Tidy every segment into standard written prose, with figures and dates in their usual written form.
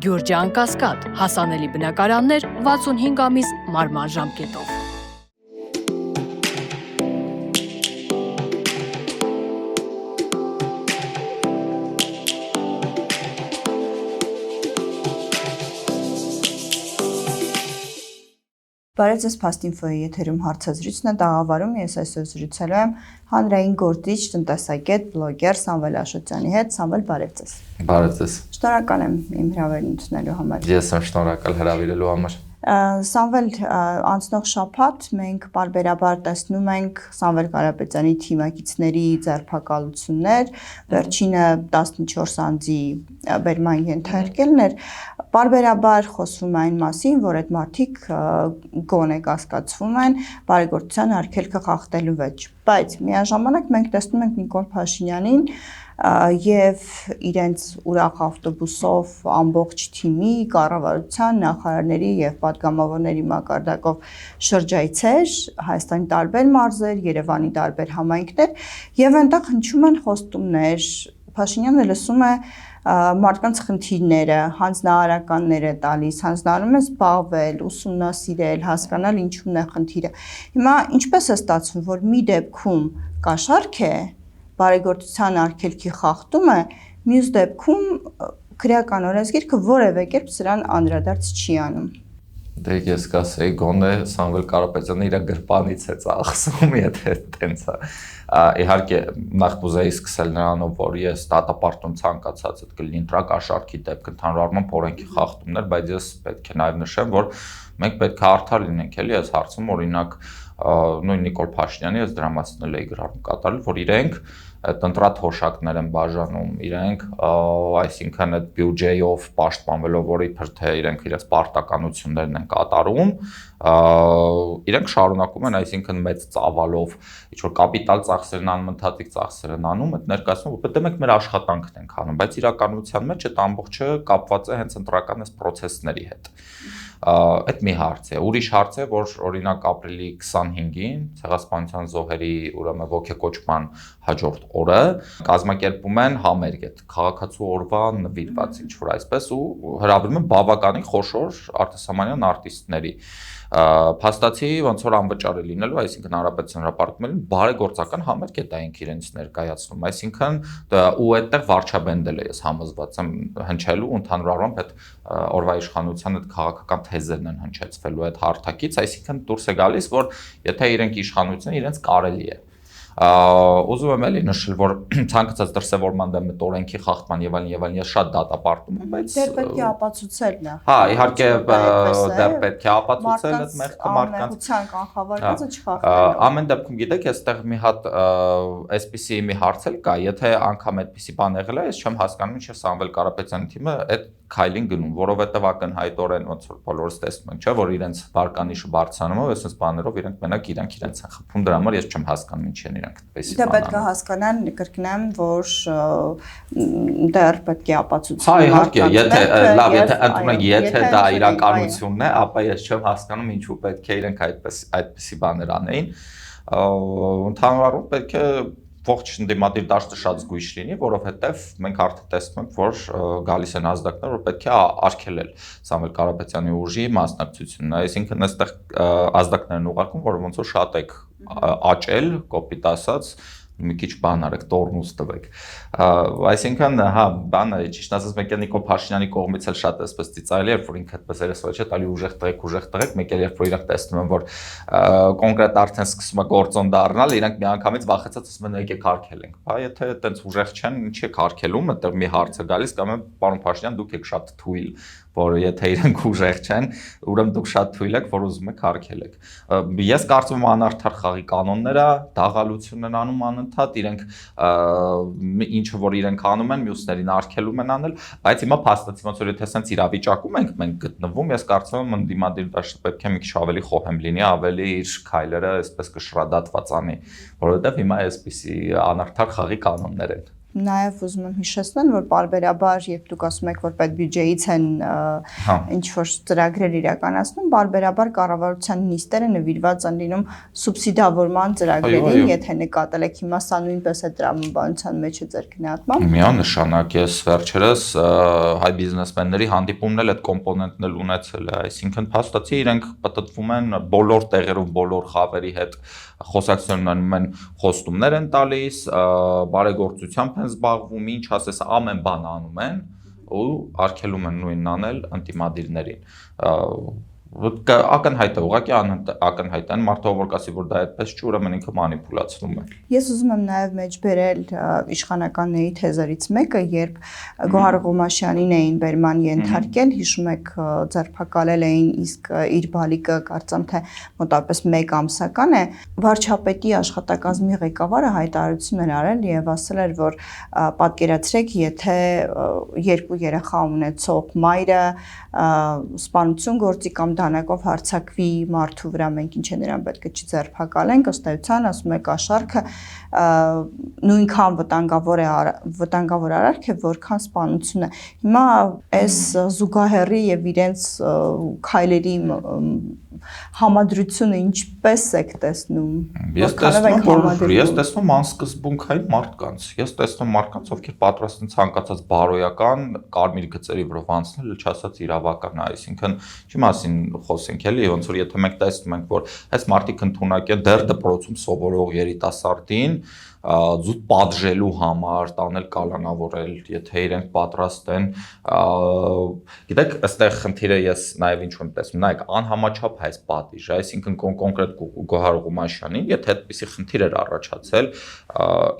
Գյուրջան Կասկադ, հասանելի բնակարաններ 65 ամիս մարման ժամկետով։ Բարև ձեզ, Փաստինֆոյի եթերում հարցազրույցն է, տաղավարում ես այսօր զրուցելու եմ հանրային գործիչ, տնտեսագետ, բլոգեր Սամվել Աշոտյանի հետ։ Սամվել, բարև ձեզ։ Բարև ձեզ։ Շնորհակալ եմ իմ հրավերն ընդունելու համար։ Ես եմ շնորհակալ հրավիրելու համար։ Սամվել, անցնող շաբաթ մենք պարբերաբար տեսնում ենք Սամվել Կարապետյանի թիմակիցների ձերբակալություններ, վերջինը 14 անձի բերման ենթարկելն էր, պարբերաբար խոսվում այն մասին, որ այդ մարդիկ գոնե կասկածվում են բարեգործության արգելքը խախտելու մեջ, բայց միաժամանակ մենք տեսնում ենք Նիկոլ Փաշինյանին եւ իրենց ուրախ ավտոբուսով ամբողջ թիմի, կառավարության, նախարարների եւ պատգամավորների մակարդակով շրջայցեր Հայաստանի տարբեր մարզեր, Երևանի տարբեր համայնքներ եւ այնտեղ հնչում են խոստումներ։ Փաշինյանը լսում է մարդկանց խնդիրները, հանձնարարականներ է տալիս, հանձնարարում է զբաղվել, ուսումնասիրել, հասկանալ ինչու՞մն է խնդիրը։ Հիմա ինչպես է ստացվում, որ մի դեպքում կաշառք է բարեգործության արգելքի խախտումը, մյուս դեպքում քրեական օրենսգիրքը որևէ կերպ սրան անդրադարձ չի անում։ Դե ես կասեի գոնե Սամվել Կարապետյանը իր գրպանից է ծախսում, եթե տենց է։ Իհարկե նախ կուզեի սկսել նրանով, որ ես դատապարտում ցանկացած այդ կլինի ընտրակաշառքի դեպք ընդհանուր առմամբ օրենքի խախտումներ, բայց ես պետք է նաև նշեմ, որ մենք պետք է արդար լինենք, էլի այս հարցում, օրինակ նույն Նիկոլ Փաշինյանի ես դրա մասին էի գրառում կատարել, որ իրենք այդ ընտրաթոշակներ են բաժանում, իրենք այսինքն այդ բյուջեով պաշտպանվելով, որ իբր թե իրենք իրենց պարտականություններն են կատարում, իրենք շարունակում են, այսինքն մեծ ծավալով ինչ-որ կապիտալ ծախսերն անում, ընդհանրիկ ծախսեր են անում, այդ ներկայացնում, որ պետք է մենք մեր աշխատանքն ենք անում, բայց իրականության մեջ այդ ամբողջը կապված է հենց ընտրական այս պրոցեսների հետ։ Այդ մի հարց է, ուրիշ հարց է, որ օրինակ ապրիլի 25-ին ցեղասպանության զոհերի ուրեմն ոգեկոճման հաջորդ օրը կազմակերպում են համերգ այդ քաղաքացու օրվա նվիրված ինչ-որ այսպես ու հրավիրում են բավականին խոշոր արտասահմանյան արտիստների։ Փաստացի ոնց որ անվճար է լինելու, այսինքն Հանրապետության հրապարակումներին բարեգործական համերգ է դա ինք իրենց ներկայացնում, այսինքն ու այդտեղ վարչաբենդել է ես համոզված եմ հնչելու ընդհանուր առմամբ այդ օրվա իշխանության այդ քաղաքական թեզերն են հնչեցվելու այդ հարթակից, այսինքն դուրս է գալիս, որ եթե իրենք իշխանություն են, իրենց կարելի է։ Ուզում եմ էլի նշել, որ ցանկացած դրսևորման դեմ այդ օրենքի խախտման եւ այլն ես շատ դատապարտում եմ, բայց դեռ պետք է ապացուցել նա։ Հա, իհարկե դեռ պետք է ապացուցել այդ մեղքը մարդկանց կանխավարկածը չխախտել։ Ամեն դեպքում գիտեք, այստեղ մի հատ այսպիսի մի հարց էլ կա, եթե անգամ այդպիսի բան եղել է, ես չեմ հասկանում ինչ է Սամվել Կարապետյանի թիմը այդ քայլին գնում, որովհետև ակնհայտորեն ոնց որ բոլորս տեսնում ենք, չէ, որ իրենց բարկանիշը բարձրանում է, այսպես բաներով իրենք մենակ իրենք իրենց են խփում, դրա համար ես չեմ հասկանում ինչ են իրենք այդպեսի բան անում։ Դա պետք է հասկանան, կրկնեմ, որ դեռ պետք է ապացուցել։ Հա, իհարկե, եթե լավ, եթե ընդունենք, եթե դա իրականությունն է, ապա ես չեմ հասկանում ինչու պետք է իրենք այդպեսի բաներ անեին։ Ընդհանուր առմամբ պետք է ողջ ընդդիմադիր դաշտը շատ զգույշ լինի, որովհետև մենք արդեն տեսնում ենք, որ գալիս են ազդակներ, որ պետք է արգելել Սամվել Կարապետյանի ուժի մասնակցությունն, այսինքն այստեղ ազդակներ են ուղարկում, որ ոնց որ շատ եք աճել, կոպիտ ասած, մի քիչ բան արեք, տորմուզ տվեք։ Այսինքն, հա, բանը ճիշտ ասած մեկ էլ Նիկոլ Փաշինյանի կողմից էլ շատ էսպես ծիծաղելի էր, որ ինքը այդպես երես ոչ է տալի ուժեղ տղեկ, մեկ էլ երբ որ իրենք տեսնում են, որ կոնկրետ արդեն սկսում է գործոն դառնալ, իրենք միանգամից վախեցած ասում են եկեք արգելենք։ Բա եթե այտենց ուժեղ չեն, ինչ եք արգելում, այդտեղ մի հարց է գալիս, կամ պարոն Փաշինյան, դուք եք շատ թույլ, որ եթե իրենք ուժեղ չեն, ուրեմն դուք շատ թույլ եք, որ ուզում եք արգելեք։ Ես կարծում եմ անարդար խաղի կանոնները դաղալություն են անում անընդհատ, իրենք ինչը որ իրենք անում են, մյուսներին արգելում են անել, բայց հիմա փաստացի ոնց որ եթե sense իրավիճակում ենք մենք գտնվում, ես կարծում եմ ընդդիմադիր դաշտը պետք է մի քիչ ավելի խոհեմ լինի, ավելի իր քայլերը այսպես կշռադատված անի, որովհետև հիմա այսպիսի անարդար խաղի կանոններ են։ Նաև ուզում եմ հիշեցնել, որ բարբերաբար, երբ դուք ասում եք, որ պետբյուջեից են ինչ-որ ծրագրեր իրականացնում, բարբերաբար կառավարության նիստերը նվիրված են լինում սուբսիդավորման ծրագրերին, եթե նկատել եք հիմա սա նույնպես է տրամաբանության մեջ է ձեր գնահատմամբ։ Միանշանակ ես վերջերս հայ բիզնեսմենների հանդիպումն էլ այդ կոմպոնենտն էլ ունեցել է, այսինքն փաստացի իրենք պատտվում են բոլոր տեղերով, բոլոր խավերի հետ խոսակցություններ ունենում են, խոստումներ են տալիս, բարեգործությամբ են զբաղվում, ինչ ասես ամեն բան անում են ու արգելում են նույնն անել ընդդիմադիրներին։ Ակնհայտ է, ուղղակի ակնհայտ են, մարդը որ կասի, որ դա այդպես չի, ուրեմն ինքը մանիպուլացնում է։ Ես ուզում եմ նաև մեջբերել իշխանականների թեզերից մեկը, երբ Գոհար Ղոմաշյանին էին բերման ենթարկել, հիշում եք, ձերբակալել էին, իսկ իր բալիկը կարծեմ թե մոտավորապես 1 ամսական է, վարչապետի աշխատակազմի ղեկավարը հայտարարություն էր արել եւ ասել էր, որ պատկերացրեք, եթե 2 երեխա ունեցող մայրը սպանություն գործի կամ դանակով հարձակվի մարդու վրա, մենք ինչ է նրան պետք է չձերբակալենք, ըստ էության ասում է կաշառքը նույնքան վտանգավոր արարք է, որքան սպանությունը։ Հիմա այս զուգահեռի եւ իրենց քայլերի համադրությունը ինչպես եք տեսնում։ Ես տեսնում անսկզբունքային մարդկանց։ Ես տեսնում մարդկանց, ովքեր պատրաստ են ցանկացած բարոյական կարմիր գծերի վրով անցնել, չասած իրավական, այսինքն չի մասին խոսենք էլի, ոնց որ եթե մենք տեսնում ենք, որ այս մարդիկ ընդունակ են դեռ դպրոցում սովորող երիտասարդին զուտ պատժելու համար տանել կալանավորել, եթե իրենք պատրաստ են, գիտեք, այստեղ խնդիրը ես նաև ինչ եմ տեսնում, նայեք, անհամաչափ է այս պատիժը, այսինքն կոնկրետ Գոհար Ղոմաշյանին, եթե այդպիսի խնդիր էր առաջացել,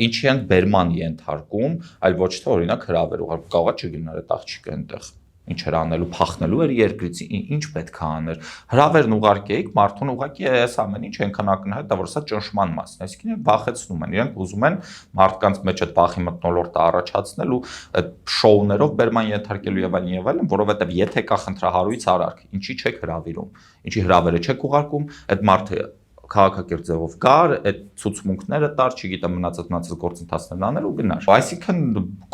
ինչի են բերման ենթարկում, այլ ոչ թե օրինակ հրավեր ուղարկել, կարող է չգնար այդ աղջիկը այնտեղ ինչ էր անելու, փախնելու էր երկրից, ինչ պետք է աներ։ Հրավերն ուղարկեիք, մարդուն ուղղակի այս ամեն ինչ այնքան ակնհայտ է, որ սա ճնշման մասն է, այսինքն իրենք վախեցնում են, իրենք ուզում են մարդկանց մեջ այդ վախի մթնոլորտը առաջացնել ու այդ շոուներով բերման ենթարկելու եւ այլն, որովհետեւ եթե կա խնդրահարույց արարք, ինչի չեք հրավիրում, ինչի հրավերը չեք ուղարկում, այդ մարդը քաղաքակիրթ ձևով գար, այդ ցուցմունքները տար, չգիտեմ, մնացած գործընթացներն աներ ու գնար։ Այսինքն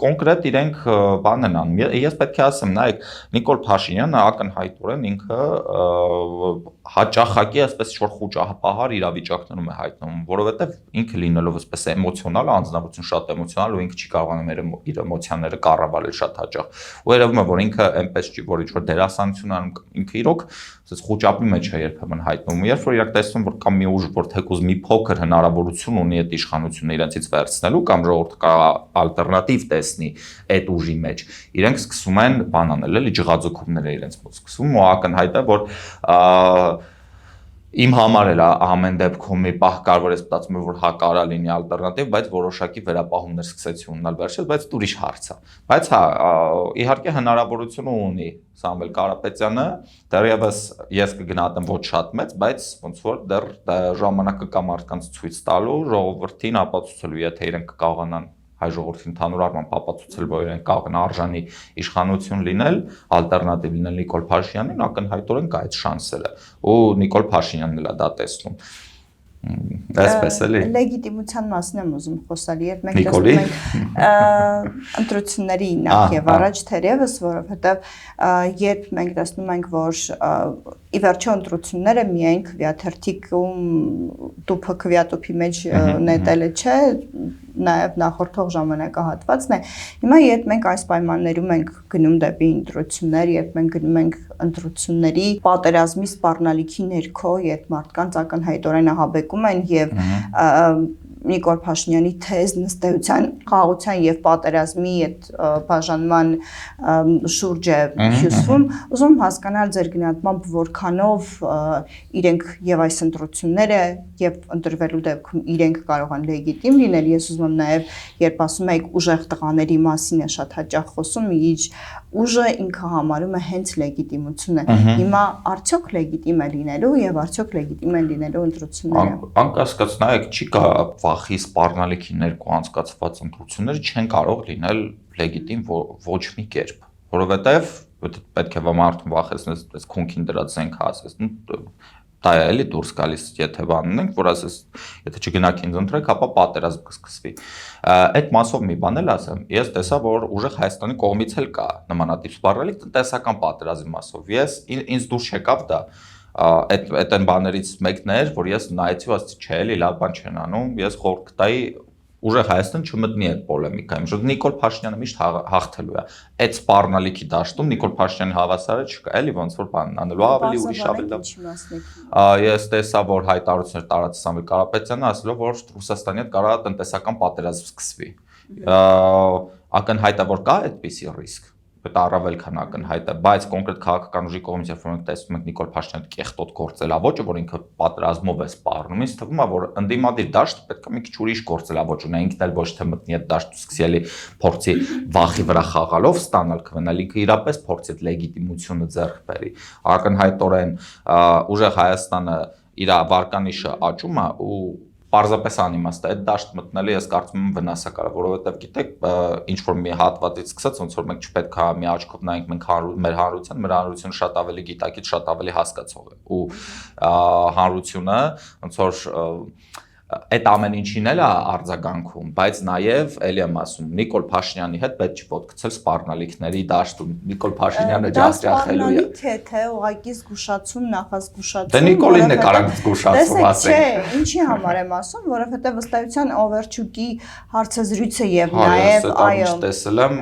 կոնկրետ իրենք բան են անում։ Ես պետք է ասեմ, նայեք, Նիկոլ Փաշինյանը ակնհայտորեն ինքը հաճախակի այսպես ինչ-որ խոճապահար իրավիճակներում է հայտնվում, որովհետև ինքը լինելով այսպես էմոցիոնալ, անձնավորություն շատ էմոցիոնալ ու ինքը չի կարողանում իր էմոցիաները կառավարել շատ հաճախ։ Ու երևում է, որ ինքը այնպես չի, որ ինչ-որ դերասանություն անում, ինքը իրոք այսպես խոճապի մեջ է երբեմն հայտնվում։ Երբ որ իրենք տեսնում որ կամ մի ուժ, որ թեկուզ մի փոքր հնարավորություն ունի այդ իշխանությունը իրենցից վերցնելու կամ ժողովուրդը կա ալտերնատիվ տեսնի այդ ուժի մեջ, իրենք սկսում են բան անել, էլի ջղաձգումները իրենց մոտ սկսվում ու ակնհայտ է, որ իմ համար էլ ամեն դեպքում մի պահ կարող է ստացվում որ հա կարա լինի ալտերնատիվ, բայց որոշակի վերապահումներ սկսեցի ունենալ վերջերս, բայց ուրիշ հարց է։ Բայց հա, իհարկե հնարավորությունը ունի Սամվել Կարապետյանը, դեռևս ես կգնահատեմ ոչ շատ մեծ, բայց ոնց որ դեռ ժամանակը կա մարդկանց ցույց տալու, ժողովրդին ապացուցելու, եթե իրենք կկարողանան հայ ժողովրդին ընդհանուր առմամբ ապացուցել, որ իրենք կարող են արժանի իշխանություն լինել, ալտերնատիվ լինել Նիկոլ Փաշինյանին, ակնհայտորեն կա այդ շանսերը։ Ու Նիկոլ Փաշինյանն էլ է դա տեսնում։ Այսպես էլի։ Լեգիտիմության մասն եմ ուզում խոսալ, երբ մենք տեսնում ենք ընտրությունների նախ եւ առաջ թերևս, որովհետեւ երբ մենք տեսնում ենք, որ ի վերջո ընտրությունները միայն քվեաթերթիկում տուփը քվեատուփի մեջ նետելը չէ, նաև նախորդող ժամանակահատվածն է։ Հիմա երբ մենք այս պայմաններում ենք գնում դեպի ընտրություններ, երբ մենք գնում ենք ընտրությունների պատերազմի սպառնալիքի ներքո, երբ մարդկանց ակնհայտորեն ահաբեկում են եւ Նիկոլ Փաշինյանի թեզն ըստ էության խաղաղության եւ պատերազմի այդ բաժանման շուրջ է հյուսվում, ուզում հասկանալ ձեր գնահատմամբ որքանով իրենք եւ այս ընտրությունները եւ ընտրվելու դեպքում իրենք կարող են լեգիտիմ լինել։ Ես ուզում եմ նաեւ երբ ասում եք ուժեղ տղաների մասին է շատ հաճախ խոսում, իր ուժը ինքը համարում է հենց լեգիտիմությունը։ Հիմա արդյոք լեգիտիմ է լինելու եւ արդյոք լեգիտիմ են լինելու ընտրությունները։ Անկասկած նայեք, չի կա վախի սպառնալիքի ներքո անցկացված ընտրությունները չեն կարող լինել լեգիտիմ ոչ մի կերպ, որովհետեւ պետք է մարդուն վախեցնես, այս քունքին դրած զենք ասես, դա է էլի դուրս գալիս, եթե բանն ենք, որ ասես, եթե չգնաք ինձ ընտրեք, ապա պատերազմ կսկսվի։ Այդ մասով մի բան էլ ասեմ, ես տեսա, որ ուժեղ Հայաստանի կողմից էլ կա նմանատիպ սպառնալիք տնտեսական պատերազմի մասով։ Ինձ դուրս եկավ դա այդ այն բաներից մեկն էր, որ ես նայեցի, ասեցի, չէ, էլի լավ բան չեն անում, ես խորհուրդ կտայի ուժեղ Հայաստան չմտնի այդ պոլեմիկայում, որ Նիկոլ Փաշինյանը միշտ հաղթելու է։ Այդ սպառնալիքի դաշտում Նիկոլ Փաշինյանի հավասարը չկա, էլի ոնց որ բանն անելու ավելի ուրիշ ավելի լավ։ Ես տեսա, որ հայտարարություններ տարած Սամվել Կարապետյանը, ասելով, որ Ռուսաստանի հետ կարող է տնտեսական պատերազմ սկսվի։ Ակնհայտ է, որ կա այդպիսի ռիսկ։ Դա առավել քան ակնհայտ է, բայց կոնկրետ քաղաքական ուժի կողմից երբ մենք տեսնում ենք Նիկոլ Փաշինյանը կեղտոտ գործելավոճը, որ ինքը պատերազմով է սպառնում, ինձ թվում է, որ ընդդիմադիր դաշտը պետք է մի քիչ ուրիշ գործելավոճ ունենա, ինքն էլ ոչ թե մտնի այդ դաշտ ու սկսի էլի փորձի վախի վրա խաղալով ստանալ քվենալ, ինքը իրապես փորձի այդ լեգիտիմությունը ձեռք բերի։ Ակնհայտորեն ուժեղ Հայաստանը իր վարկանիշը աճում է ու պարզապես անիմաստ է, այդ դաշտ մտնելը ես կարծում եմ վնասակար է, որովհետև գիտեք, ինչ որ մի հատվածից սկսած, ոնց որ մենք չպետք է մի աչքով նայենք մենք մեր հանրությունը շատ ավելի գիտակից, շատ ավելի հասկացող է ու հանրությունը ոնց որ այդ ամեն ինչին էլ է արձագանքում, բայց նաև էլի եմ ասում, Նիկոլ Փաշինյանի հետ պետք չի ոտքցել սպառնալիքների դաշտում, Նիկոլ Փաշինյանը ջախջախելու է։ Թե ուղղակի զգուշացում, նախազգուշացում։ Դե Նիկոլինն է կարող զգուշացում ասել։ Չէ, ինչի համար եմ ասում, որովհետև ըստայության Օվերչուկի հարցազրույցը եւ նաև այո, տեսել եմ,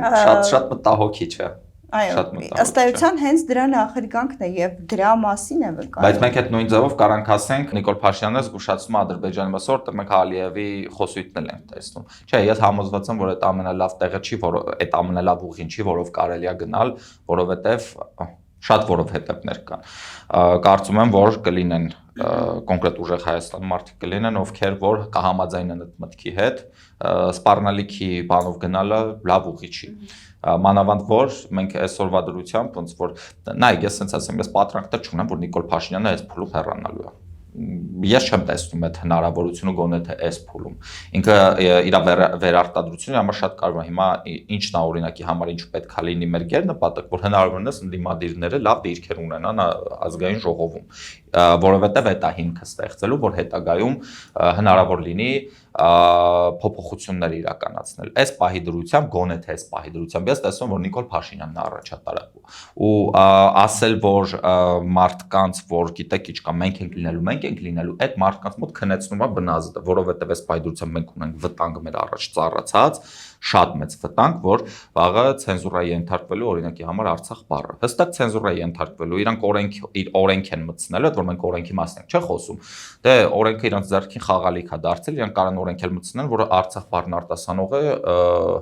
շատ մտահոգիչ է։ Այո, ըստ էության հենց դրա նախերգանքն է եւ դրա մասին է վկայում։ Բայց մենք այդ նույն ձևով կարանք ասենք Նիկոլ Փաշինյանը զգուշացում է Ադրբեջանի մասով, որտեղ մենք Ալիևի խոսույթն ենք տեսնում։ Չէ, ես համոզված եմ, որ այդ ամենալավ տեղը չի, որ այդ ամենալավ ուղին չի, որով կարելի է գնալ, որովհետեւ շատ որովհետեւներ կան։ Կարծում եմ, որ կլինեն կոնկրետ ուժեղ Հայաստանի մարդիկ կլինեն, ովքեր որ կհամաձայնեն այդ մտքի հետ, սպառնալիքի բանով գնալը լավ ուղի չի։ Մանավանդ որ մենք այսօրվա դրությամբ ոնց որ նայեք ես sense ասեմ ես պատրանքներ չունեմ որ Նիկոլ Փաշինյանը այս փուլում հեռանալու է ես չեմ տեսնում այդ հնարավորությունը գոնե թե այս փուլում ինքը իր վերարտադրությունը համար շատ կարևոր է հիմա ինչն է օրինակի համար ինչ պետք է լինի մեր գերնպատակ որ հնարավորինս ընդդիմադիրները լավ դիրքեր ունենան ազգային ժողովում որովհետև այդ է հիմքը ստեղծելու որ հետագայում հնարավոր լինի փոփոխություններ իրականացնել այս պահի դրությամբ գոնե թե այս պահի դրությամբ ես տեսնում որ Նիկոլ Փաշինյանն առաջատար է ու ասել որ մարդկանց որ գիտեք ինչ կա մենք ենք լինելու այդ մարդկանց մոտ քնեցնում է բնազդը որովհետև այս պահի դրությամբ մենք ունենք վտանգ մեր առաջ ծառացած շատ մեծ վտանգ որ վաղը ցենզուրայի ենթարկվելու օրինակի համար Արցախ բառը հստակ ցենզուրայի ենթարկվելու իրանք օրենք են մտցնել այդ որ մենք օրենքի մասն ենք չէ խոսում դե օրենքը իրանք ձեռքին խաղալիք է դարձել իրանք կարան օրենք էլ մտցնեն որ Արցախ բառն արտասանող է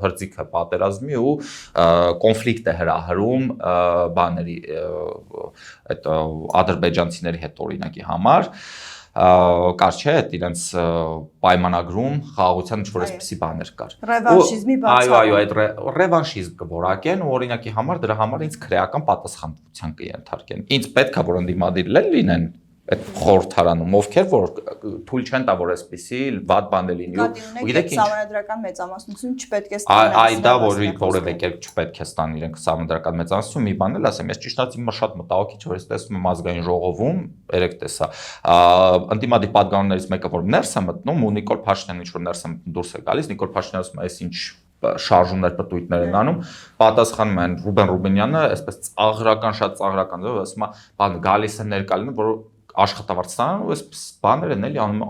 հրձիքը պատերազմի ու կոնֆլիկտ է հրահրում բաների այդ ադրբեջանցիների հետ օրինակի համար կար չէ այդ իրենց պայմանագրում խաղաղության ինչ-որ այսպիսի բաներ կար ռևանշիզմի բացառում այո այդ ռևանշիզմ կորակեն ու օրինակի համար դրա համար ինձ քրեական պատասխանատվության կենթարկեն ինձ պետք է որ ընդդիմադիր լինեն այդ խորհրդարանում ովքեր որ թույլ չեն տա որ այսպիսի վատ բաներ լինի ու գիտեք ինչ սահմանադրական մեծամասնություն չպետք է ստանան այ դա որևէ կերպ չպետք է ստանան իրենք սահմանադրական մեծամասնություն մի բան էլ ասեմ ես ճիշտ ասած հիմա շատ մտահոգիչ որ ես տեսնում եմ ազգային ժողովում երեք տեսա ընդդիմադիր պատգամներից մեկը որ ներս է մտնում ու Նիկոլ Փաշինյանը ինչ որ ներս է մտնում դուրս է գալիս Նիկոլ Փաշինյանը ասում է այս ինչ շարժումներ պտույտներ են անում պատասխանում են Ռուբեն Ռուբենյանը այսպես ծաղրական շատ ծաղրական ձևով ասում է բան գալիս է ներկա լինում որ աշխատավարձ ստանան ու այս բաներ են էլի անում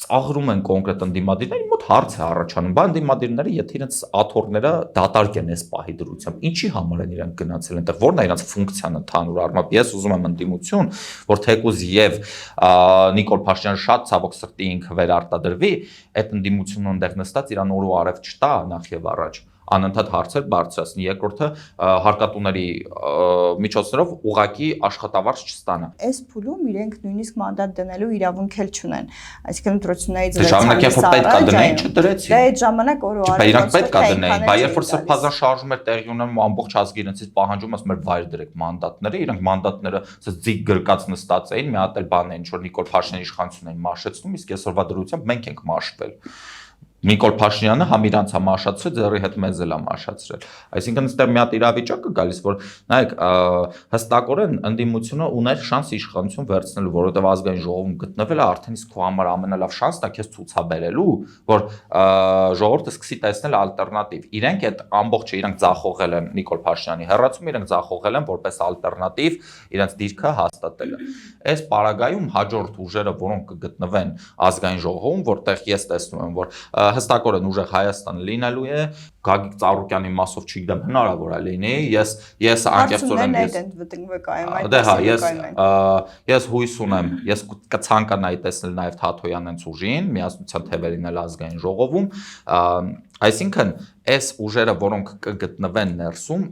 ծաղրում են կոնկրետ ընդդիմադիրների մոտ հարց է առաջանում բան ընդդիմադիրները եթե իրենց աթոռները դատարկ են այս պահի դրությամբ ինչի համար են իրենք գնացել այնտեղ որն է իրենց ֆունկցիան ընդհանուր առմամբ ես ուզում եմ ընդդիմություն որ թեկուզ եւ Նիկոլ Փաշինյանը շատ ցավոք սրտի ինքը վերարտադրվի այդ ընդդիմությունը այնտեղ նստած իրան օր ու արև չտա նախ եւ առաջ անընդհատ հարցեր բարձրացնի երկրորդը հարկատուների միջոցներով ուղակի աշխատավարձ չստանա այս փուլում իրենք նույնիսկ մանդատ դնելու իրավունք էլ չունեն այսինքն ընտրություններից դե ժամանակ օր ու արև իրանք պետք է դնեին բայց երբ որ սրբազան շարժումներ տեղի ունենում ամբողջ ազգի իրենցից պահանջում ասում էր վայր դրեք մանդատները իրանք մանդատները ասես ձիգ գրկած նստած էին մի հատ էլ բան է ինչ որ Նիկոլ Փաշինյանի իշխանությունն էին մաշեցնում իսկ այսօրվա դրությամբ մենք ենք մաշվել Նիկոլ Փաշինյանը համ իրանց համ աշացրել, ձեռի հետ մեզ էլ աշացրել։ Այսինքն այստեղ մի հատ իրավիճակ է գալիս, որ նայեք, հստակորեն ընդդիմությունը ուներ շանս իշխանություն վերցնելու, որովհետև ազգային ժողովում գտնվելը արդեն իսկ քո համար ամենալավ շանսն է քեզ ցուցաբերելու, որ ժողովուրդը սկսի տեսնել ալտերնատիվ։ Իրենք այդ ամբողջը իրենք ձախողել են Նիկոլ Փաշինյանի հեռացումը, իրենք ձախողել են որպես ալտերնատիվ իրենց դիրքը հաստատելը։ Այս պարագայում հաջորդ ուժերը, որոնք կգտնվեն ազգային ժողովում, որտեղ ես տեսնում եմ, որ հստակորեն ուժեղ Հայաստանը լինելու է, Գագիկ Ծառուկյանի մասով չգիտեմ հնարավոր է լինի, ես անկեղծորեն ես հույս ունեմ, ես կցանկանայի տեսնել նաև Թաթոյանենց ուժին, միասնության թևերին էլ ազգային ժողովում, այսինքն այս ուժերը, որոնք կգտնվեն ներսում,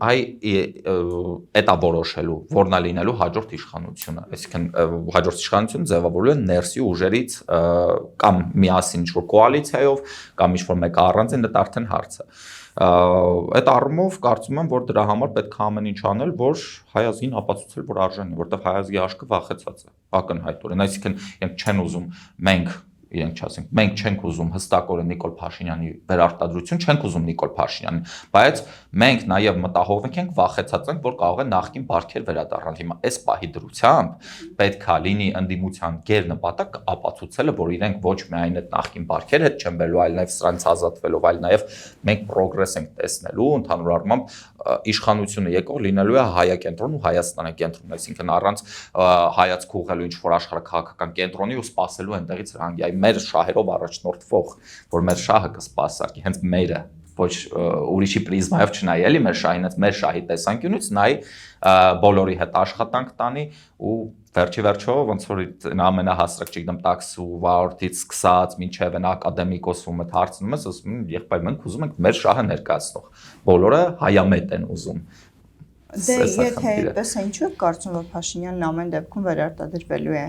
էտա որոշելու, որն է լինելու հաջորդ իշխանությունը, այսինքն հաջորդ իշխանությունը ձևավորելու է ներսի ուժերից կամ միասին ինչ-որ կոալիցիայով, կամ ինչ-որ մեկը առանձին, դա արդեն հարց է։ Այդ առումով կարծում եմ, որ դրա համար պետք է ամեն ինչ անել, որ հայ ազգին ապացուցել, որ արժանի, որտեղ հայ ազգի աշկը վախեցած է, ակնհայտորեն, այսինքն իրենք չեն ուզում իրենք չասենք, մենք չենք ուզում հստակորեն Նիկոլ Փաշինյանի վերարտադրություն, չենք ուզում Նիկոլ Փաշինյանին, բայց մենք նաև մտահոգվենք ենք, վախեցած ենք, որ կարող է նախկին բարքեր վերադառնալ։ Հիմա այս պահի դրությամբ պետք է լինի ընդդիմության գերնպատակ ապացուցելը, որ իրենք ոչ միայն այդ նախկին բարքեր հետ չեն բերելու, այլ նաև սրանց ազատվելով, այլ նաև մենք պրոգրես ենք տեսնելու, ընդհանուր առմամբ իշխանությունը եկող լինելու է հայակենտրոն ու Հայաստանակենտրոն, այսինքն առանց հայացք ուղղելու ինչ-որ աշխարհաքաղաքական կենտրոնի ու սпасելու այնտեղից հանգի մեր շահերով առաջնորդվող, որ մեր շահը կսպասարկի, հենց մերը, ոչ ուրիշի պրիզմայով չնայի, էլի մեր շահին, հենց մեր շահի տեսանկյունից նայի, բոլորի հետ աշխատանք տանի ու վերջիվերջո ոնց որ ամենահասրակ, չգիտեմ, տաքսու վարորդից սկսած մինչև այն ակադեմիկոսում այդ հարցնում ես, ասում են եղբայր մենք ուզում ենք մեր շահը ներկայացնող, բոլորը հայամետ են ուզում։ Դե եթե այդպես է, ինչու եք կարծում, որ Փաշինյանն ամեն դեպքում վերարտադրվելու է։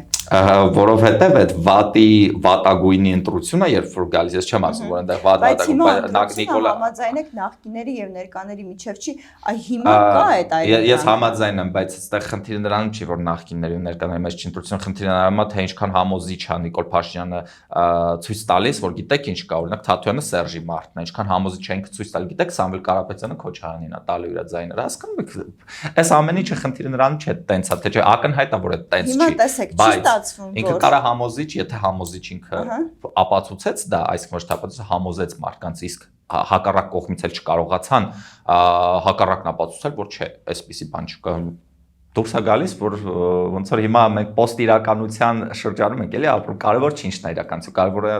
Որովհետև այդ վատագույնի ընտրությունը, երբ որ գալիս, ես չեմ ասում, որ այնտեղ Նիկոլա համաձայն եք նախկիների եւ ներկաների միջև չի, այ հիմա կա այդ այլ։ Ես համաձայն եմ, բայց այստեղ խնդիրը նրանում չի, որ նախկիների ու ներկաների մեջ չի ընտրությունը, խնդիրը նրանում է, թե ինչքան համոզիչ է Նիկոլ Փաշինյանը ցույց տալիս, որ գիտեք ինչ կա, օրինակ Թաթոյանը Սերժի մարդն է, ինչքան համոզիչ ենք ցույց տալ, գիտեք Սամվել Կարապետյանը Քոչարյանին է տալու իր ձայները, հասկանում եք։ Այս ամեն ինչը խնդիրը նրանում չէ, տենց է, թե չէ, ակնհայտ է, որ այդ տենց չի։ Հիմա տեսեք, չի ստացվում, որ ինքը կարա համոզիչ, եթե համոզիչ ինքը ապացուցեց դա, այսինքն ոչ թե ապացուցեց, համոզեց մարդկանց, իսկ հակառակ կողմից էլ չկարողացան հակառակն ապացուցել, որ չէ, այսպիսի բան չկա։ Դուրս է գալիս, որ ոնց որ հիմա մենք post իրականության շրջանում ենք, էլի ապրում, կարևոր չի ինչն է իրականություն, կարևորը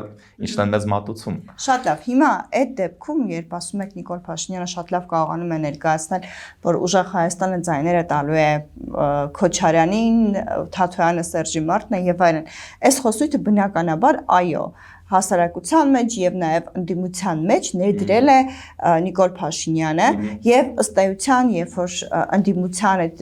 ինչն է մեզ մատուցում։ Շատ լավ, հիմա այդ դեպքում, երբ ասում եք Նիկոլ Փաշինյանը շատ լավ կարողանում է ներկայացնել, որ ուժեղ Հայաստանը ձայները տալու է Քոչարյանին, Թաթոյանը Սերժի մարդն է եւ այլն, այս խոսույթը բնականաբար այո հասարակության մեջ եւ նաեւ ընդդիմության մեջ ներդրել է Նիկոլ Փաշինյանը եւ ըստ էության երբ որ ընդդիմության այդ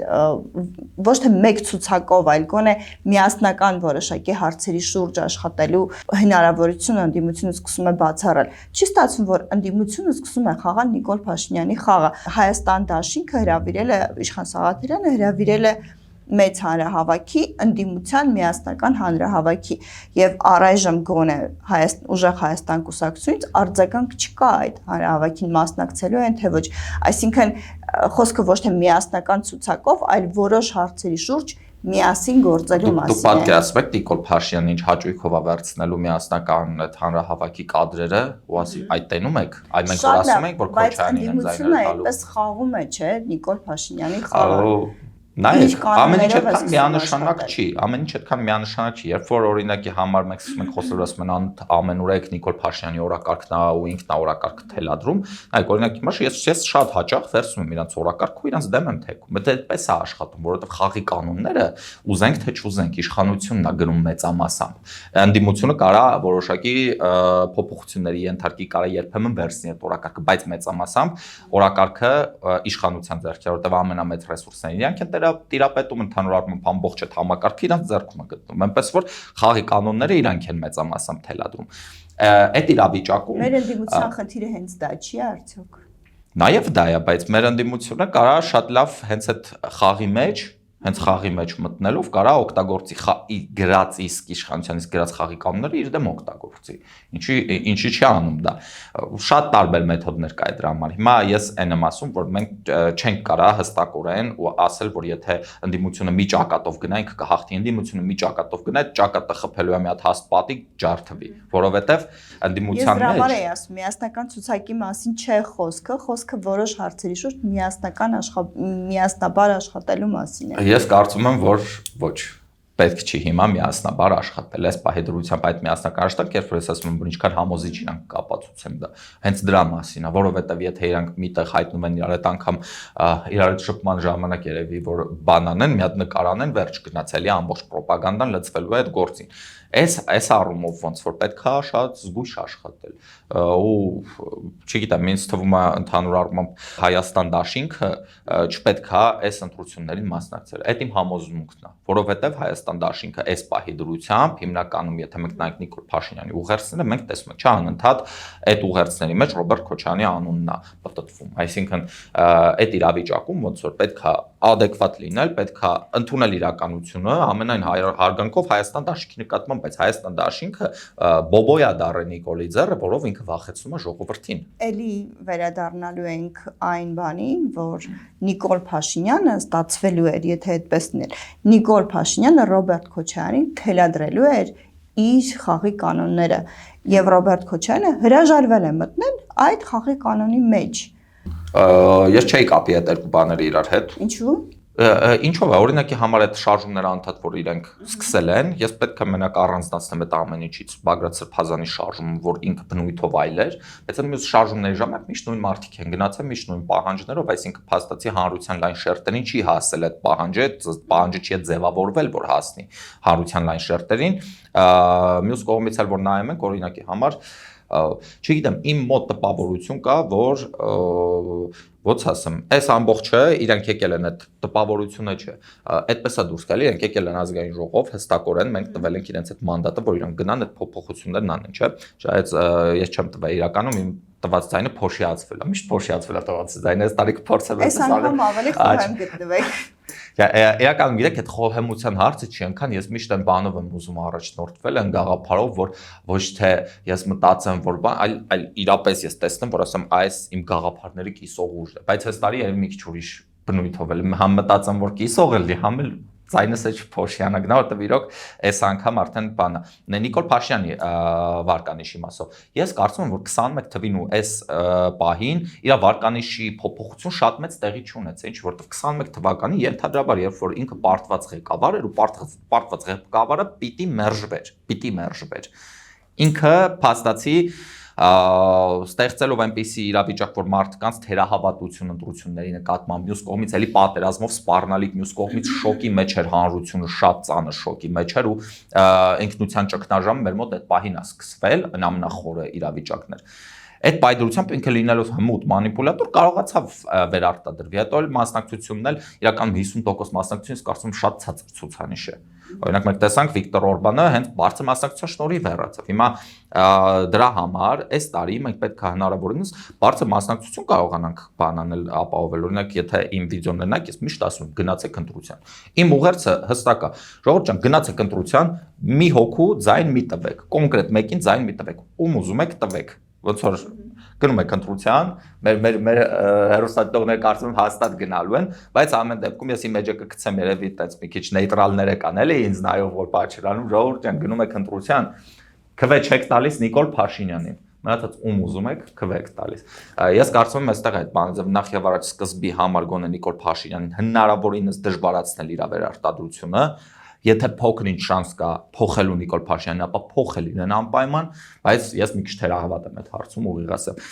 ոչ թե մեկ ցուցակով այլ գոնե միասնական որոշակի հարցերի շուրջ աշխատելու հնարավորությունը ընդդիմությունը սկսում է բացառել չի ստացվում որ ընդդիմությունը սկսում է խաղալ Նիկոլ Փաշինյանի խաղը Հայաստան դաշինքը հրավիրել է Իշխան Սաղաթելյանը հրավիրել է մեծ հանրահավաքի ընդդիմության միասնական հանրահավաքի եւ առայժմ գոնե ուժեղ Հայաստան կուսակցությունից արձագանք չկա այդ հանրահավաքին մասնակցելու են թե ոչ այսինքն խոսքը ոչ թե միասնական ցուցակով այլ որոշ հարցերի շուրջ միասին գործելու մասին է։ Դուք պատկերացնում եք Նիկոլ Փաշինյանն ինչ հաճույքով է վերցնելու միասնական այդ հանրահավաքի կադրերը ու ասի այդ տենում եք այ մենք որ ասում ենք որ Քոչարյանին են ձայները տալու։ Բայց այդպես խաղում է, չէ, Նիկոլ Փաշինյանի խաղը։ Նայեք, ամեն ինչ այդքան միանշանակ չի, ամեն ինչ այդքան միանշանակ չի, երբ որ օրինակի համար մենք սկսում ենք խոսել, ասում են ամենուրեք Նիկոլ Փաշինյանի օրակարգն է ու ինքն է օրակարգը թելադրում, նայեք, օրինակի համար ես շատ հաճախ վերցնում եմ իրանց օրակարգը ու իրանց դեմ եմ թեքում, դա այդպես է աշխատում, որովհետև խաղի կանոնները ուզենք թե չուզենք, իշխանությունն է գրում մեծամասամբ, ընդդիմությունը կարա որոշակի փոփոխությունների ենթարկի, կարա երբեմն վերցնի այդ օրակարգը, բայց մեծամասամբ օրակարգը իշխանության ձեռքերում, որովհետև ամենամեծ ռեսուրսն է իրանք են տիրապետում ընդհանուր առմամբ ամբողջ այդ համակարգը իրանց ձեռքում է գտնում, այնպես որ խաղի կանոնները իրանք են մեծամասամբ թելադրում։ Այդ իրավիճակում մեր ընդդիմության խնդիրը հենց դա չի արդյոք։ Նաև դա է, բայց մեր ընդդիմությունը կարա շատ լավ հենց այդ խաղի մեջ հենց խաղի մեջ մտնելով կարա օգտագործի գրած իսկ իշխանությանից գրած խաղի կանոնները իր դեմ օգտագործի։ Ինչի չի անում դա։ Շատ տարբեր մեթոդներ կա դրա համար։ Հիմա ես այն եմ ասում, որ մենք չենք կարա հստակորեն ու ասել, որ եթե ընդդիմությունը մի ճակատով գնա, ինքը կհաղթի, ընդդիմությունը մի ճակատով գնա, այդ ճակատը խփելու է մի հատ հաստ պատիկ ջարդվի, որովհետև ընդդիմության մեջ։ Ես դրա համար եմ ասում, միասնական ցուցակի մասին չէ խոսքը որոշ հարցերի շուրջ միասնաբար աշխատելու մասին է։ Ես կարծում եմ, որ ոչ, պետք չի հիմա միասնաբար աշխատել, այս պահի դրությամբ այդ միասնական աշխատանք, երբ որ ես ասում եմ, որ ինչքան համոզիչ իրանք կապացուցեմ դա, հենց դրա մասին է, որովհետև եթե իրանք միտեղ հայտնում են իրար այդ անգամ իրար հետ շփման ժամանակ երևի որ բան անեն, մի հատ նկար անեն, վերջ գնացելի ամբողջ ռոպագանդան լցվելու է այդ գործին։ Այս առումով ոնց որ պետք է շատ զգույշ աշխատել ու չգիտեմ, ինձ թվում է ընդհանուր առմամբ Հայաստան դաշինքը չպետք է այս ընտրություններին մասնակցել։ Այդ իմ համոզմունքն է, որովհետև Հայաստան դաշինքը այս պահի դրությամբ հիմնականում եթե մենք նայենք Նիկոլ Փաշինյանի ուղերձները, մենք տեսնում ենք, չէ, անընդհատ այդ ուղերձների մեջ Ռոբերտ Քոչարյանի անունն է պտտվում։ Այսինքն այդ իրավիճակում ոնց որ պետք է adekvat լինել, պետք է ընդունել իրականությունը, ամենայն հարգանքով Հայաստան դաշինքի նկատմամբ, բայց Հայաստան դաշինքը բոբոյա դառը Նիկոլի ձեռը, որով ինքը վախեցնում է ժողովրդին։ Էլի վերադառնալու ենք այն բանին, որ Նիկոլ Փաշինյանը ստացվելու էր, եթե այդպես լիներ, Նիկոլ Փաշինյանը Ռոբերտ Քոչարյանին թելադրելու էր իր խաղի կանոնները, եւ Ռոբերտ Քոչարյանը հրաժարվել է մտնել այդ խաղի կանոնի մեջ։ Ես չէի կապի այդ երկու բաները իրար հետ։ Ինչու՞։ Ինչով է, օրինակի համար այդ շարժումները անդադ որ իրենք սկսել են, ես պետք է մենակ առանձնացնեմ այդ ամեն ինչից Բագրատ Սրբազանի շարժումը, որ ինքը բնույթով այլ էր, բայց այդ մյուս շարժումների ժամանակ միշտ նույն մարդիկ են գնացել, միշտ նույն պահանջներով, այսինքն փաստացի հանրության լայն շերտերին չի հասել այդ պահանջը չի ձևավորվել, որ հասնի հանրության լայն շերտերին, մյուս կողմից էլ որ նայում ենք օրինակի համար չգիտեմ, իմ մոտ տպավորություն կա, որ ոնց ասեմ, այս ամբողջը իրանք եկել են այդ տպավորությունը չէ, այդպես է դուրս գալի, իրանք եկել են ազգային ժողով, հստակորեն մենք տվել ենք իրենց այդ մանդատը, որ իրանք գնան այդ փոփոխություններն անեն, չէ՞։ Այս ես չեմ տվել իրականում իմ տված ձայնը փոշիացվել է, միշտ փոշիացվել է տված ձայնը, այս տարի կփորձեմ այս անգամ ավելի խոհեմ գտնվեք։ Իրականում գիտեք, այդ խոհեմության հարցը չի, այնքան ես միշտ այն բանով եմ ուզում առաջնորդվել, այն գաղափարով, որ ոչ թե ես մտածեմ, որ բան, այլ իրապես ես տեսնեմ, որ ասեմ, այս իմ գաղափարների կիսող ուժն է, բայց այս տարի երևի մի քիչ ուրիշ բնույթով էլ համ մտածեմ, որ կիսող էլի, համ էլ ձայնս է Փոշյանը գնա, որտեղ իրոք այս անգամ արդեն բանը Նիկոլ Փաշյանի վարկանիշի մասով։ Ես կարծում եմ, որ 21 թվին ու այս պահին իր վարկանիշի փոփոխություն շատ մեծ տեղի չունեց, ինչ որտեղ 21 թվականի ենթադրաբար, երբ որ ինքը պարտված ղեկավար էր ու պարտված ղեկավարը պիտի մերժվեր։ Ինքը փաստացի ստեղծելով այնպիսի իրավիճակ, որ մարդկանց թերահավատություն ընտրությունների նկատմամբ մյուս կողմից էլի պատերազմով սպառնալիք, մյուս կողմից շոկի մեջ էր հանրությունը, շատ ծանր շոկի մեջ էր ու ինքնության ճգնաժամը մեր մոտ այդ պահին է սկսվել, ամենախորը իրավիճակներ։ Այդ պայդրությամբ ինքը լինելով հմուտ մանիպուլատոր կարողացավ վերարտադրվի, հետո էլ մասնակցությունն էլ իրականում 50% մասնակցությունից կարծում եմ շատ ցածր ցուցանիշ է։ Օրինակ մենք տեսանք Վիկտոր Օրբանը հենց բարձր մասնակցության շնորհիվ հեռացավ։ Հիմա դրա համար այս տարի մենք պետք է հնարավորինս բարձր մասնակցություն կարողանանք բանանել ապահովել։ Օրինակ եթե իմ վիդեոներն եք, ես միշտ ասում եմ գնացեք ընտրության։ Իմ ուղերձը հստակ է։ Ժողովուրդ ջան, գնացեք ընտրության, մի հոգու ձայն մի տվեք, կոնկրետ մեկին ձայն մի տվեք, ում ուզում եք տվեք։ Ոնց որ գնում եք ընտրության, մեր հերոստատողները կարծում եմ հաստատ գնալու են, բայց ամեն դեպքում ես իմ էջը կգցեմ երևի այդպես մի քիչ նեյտրալներ եկան էլի ինձ նայով որ պատճառանում ժողովուրդ ջան գնում եք ընտրության, քվե չեք տալիս Նիկոլ Փաշինյանին, մնացած ում ուզում եք քվեք տալիս։ Ես կարծում եմ այստեղ այդ բանը նախ եւ առաջ սկզբի համար գոնե Նիկոլ Փաշինյանին հնարավորինս դժվարացնել իր վերարտադրությունը։ Եթե փոքր-ինչ շանս կա փոխելու Նիկոլ Փաշյանին, ապա փոխել իրեն անպայման, բայց ես մի քիչ թերահավատ եմ այդ հարցում ուղիղ ասեմ։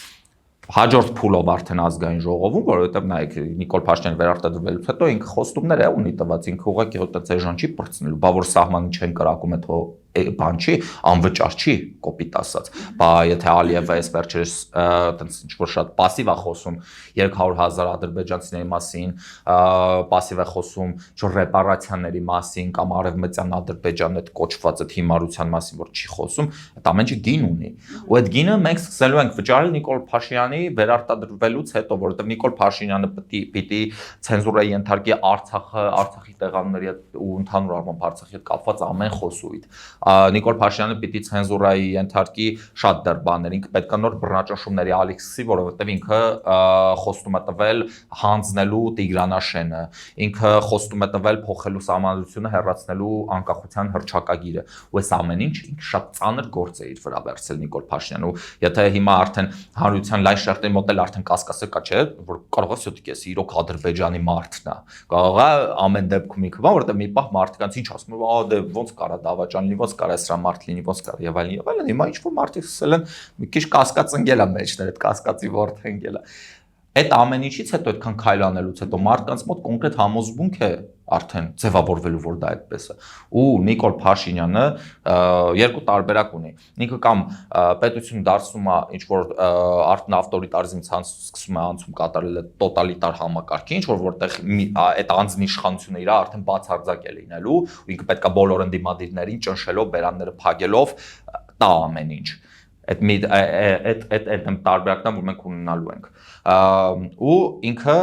Հաջորդ փուլով արդեն ազգային ժողովում, որովհետև նայեք Նիկոլ Փաշինյանը վերարտադրվելուց հետո ինքը խոստումներ է ունի տված, ինքը ուղղակի հոտ էժան չի պրծնելու, բա որ սահմանը չեն կրակում, հետո բան չի, անվճար չի, կոպիտ ասած։ Բա եթե Ալիևը այս վերջերս այտենց ինչ որ շատ пассив է խոսում 300,000 ադրբեջանցիների մասին, пассив է խոսում ինչ-որ ռեպարացիաների մասին կամ արևմտյան Ադրբեջանն այդ կոչված այդ հիմարության մասին, որ չի խոսում, այդ ամենը գին ունի։ Ու այդ գինը մենք սկսելու ենք վճարել Նիկոլ Փաշինյանի վերարտադրվելուց հետո, որովհետև Նիկոլ Փաշինյանը պիտի ցենզուրայի ենթարկի Արցախը, Արցախի տեղանների ու ընդհանուր առմամբ Արցախի հետ կապված ամեն խոսույթ։ Նիկոլ Փաշինյանը պիտի ցենզուրայի ենթարկի շատ դեռ բաներ, ինքը պետք է նոր բռնաճնշումների ալիք սկսի, որովհետև ինքը խոստում է տվել հանձնելու Տիգրանաշենը, ինքը խոստում է տվել փոխելու սահմանադրությունը, հեռացնելու անկախության հռչակագիրը, ու այս ամեն ինչ ինքը շատ ծանր գործ է իր վրա վերցրել Նիկոլ Փաշինյանը, ու եթե հիմա արդեն հանրության լայն շերտերի մոտ էլ արդեն կասկածը կա, չէ, որ կարող է սյոտիկ էս իրոք Ադրբեջանի մարդն է, կարող է ամեն դեպքում ինքը բան, որովհետև մի պահ մարդկանց ինչ ասում են, դե ոնց կարա դավաճան լինի, ոնց կարա սրա մարդ լինի, ոնց կարա եւ այլն, հիմա ինչ որ մարդիկ սկսել են մի քիչ կասկած ընկել է մեջներ, այդ կասկածի ворթ ընկել է։ Այդ ամեն ինչից հետո այդքան քայլ անելուց հետո մարդկանց մոտ կոնկրետ համոզմունք է արդեն ձևավորվելու, որ դա այդպես է։ Ու Նիկոլ Փաշինյանը երկու տարբերակ ունի։ Ինքը կամ պետություն դարձնում է ինչ որ ավտորիտարիզմ սկսում է անցում կատարել տոտալիտար համակարգի, ինչ որ որտեղ այդ անձնիշխանությունը իր արդեն բացարձակ է լինելու, ու ինքը պետքա բոլոր ընդդիմադիրներին ճնշելով, բերանները փակելով տա ամեն ինչ։ Այդ տարբերակն է, որ մենք ունենալու ենք։ Ու ինքը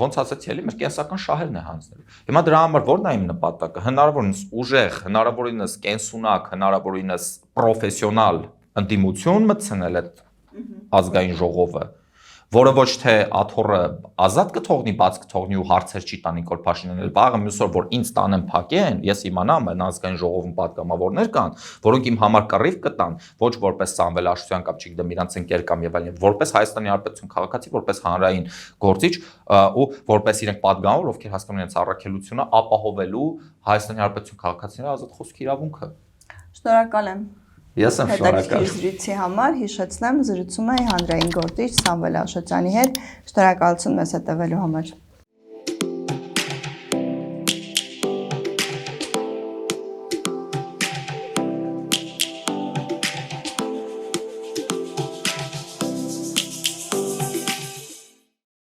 ոնց ասացի էլի մեր կենսական շահերն է հանձնելու։ Հիմա դրա համար ո՞րն է իմ նպատակը։ Հնարավորինս ուժեղ, հնարավորինս կենսունակ, հնարավորինս պրոֆեսիոնալ ընդդիմություն մտցնել այդ ազգային ժողովը, որը ոչ թե աթոռը ազատ կթողնի, բաց կթողնի ու հարցեր չի տա Նիկոլ Փաշինյանն, վաղը մյուս օր որ ինձ տանեն փակեն, ես իմանամ այն ազգային ժողովում պատգամավորներ կան, որոնք իմ համար կռիվ կտան, ոչ որպես Սամվել Աշոտյան կամ չգիտեմ իրանց ընկեր կամ եւ այլն, որպես Հայաստանի Հանրապետություն քաղաքացի, որպես հանրային գործիչ ու որպես իրենք պատգամավոր, ովքեր հասկանում են իրենց առաքելությունը ապահովելու Հայաստանի Հանրապետություն քաղաքացիների ազատ խոսքի իրավունքը։ Շնորհակալ եմ։ Ես եմ շնորհակալ։ Զրույցի համար հիշեցնեմ, զրուցում էի հանրային գործիչ Սամվել Աշոտյանի հետ։ Շնորհակալություն մեզ հետևելու համար։